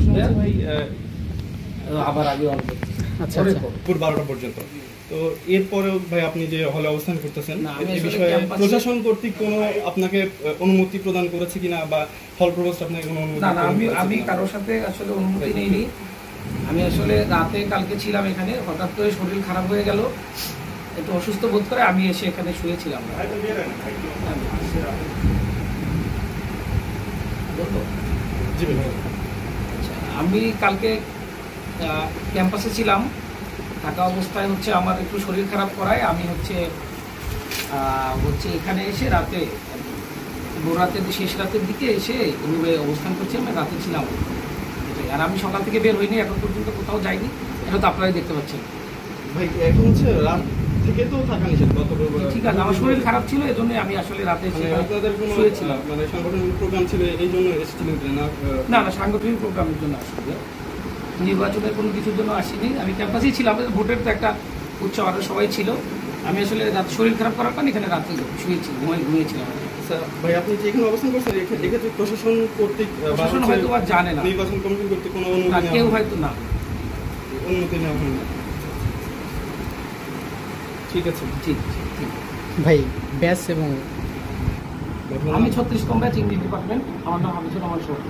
প্রশ্ন হচ্ছে ভাই আবার আগে অন আচ্ছা পুর 12টা পর্যন্ত। তো এরপরেও ভাই আপনি যে হলে অবস্থান করতেছেন এই বিষয়ে ক্যাম্পাসে প্রশাসন কর্তৃক কোনো আপনাকে অনুমতি প্রদান করেছে কিনা বা হল প্রভোস্ট আপনাকে কোনো অনুমতি না প্রদান করেছে আমি কিনা? কারোর সাথে আসলে অনুমতি নেইনি। আমি আসলে রাতে কালকে ছিলাম এখানে, হঠাৎ করে শরীর খারাপ হয়ে গেল, একটু অসুস্থ বোধ করে আমি এসে এখানে শুয়েছিলাম। জি ভাই। আচ্ছা, আমি কালকে ক্যাম্পাসে ছিলাম, থাকা অবস্থায় হচ্ছে আমার একটু শরীর খারাপ করায় আমি হচ্ছে এখানে এসে রাতে ভোররাতের শেষ রাতের দিকে এসে রুমে অবস্থান করছি। আমি রাতে ছিলাম এটাই, আর আমি সকাল থেকে বের হইনি, এখন পর্যন্ত কোথাও যাইনি, এটা তো আপনারাই দেখতে পাচ্ছেন। ভাই এখন হচ্ছে রাত থেকে তো থাকা নিষেধ ঠিক আছে, আমার শরীর খারাপ ছিল, এই জন্য আমি আসলে রাতে আপনাদের কোনো শুয়েছিলাম। মানে সাংগঠনিক প্রোগ্রাম ছিল এই জন্য এসেছিলেন না? না না, সাংগঠনিক প্রোগ্রামের জন্য আসলে নির্বাচনের কোনো কিছুর জন্য আসিনি, আমি ক্যাম্পাসেই ছিলাম। ভোটের তো একটা উৎসব, আরও সবাই ছিল। আমি আসলে শরীর খারাপ করার কারণে এখানে রাতে শুয়েছি, ঘুমিয়েছিলাম। ভাই আপনি যে এখানে অবস্থান করছেন এক্ষেত্রে প্রশাসন কর্তৃক প্রশাসন হয়তো বা জানে না, নির্বাচন কমিশন কর্তৃক কোনো কেউ হয়তো না অনুমতি নেওয়া হয়নি। ঠিক আছে, ঠিক ঠিক। ভাই ব্যাস এবং আমি 36 কম ব্যাচ ইংলিশ ডিপার্টমেন্ট, আমার নাম হামিদুর রহমান সোহাগ।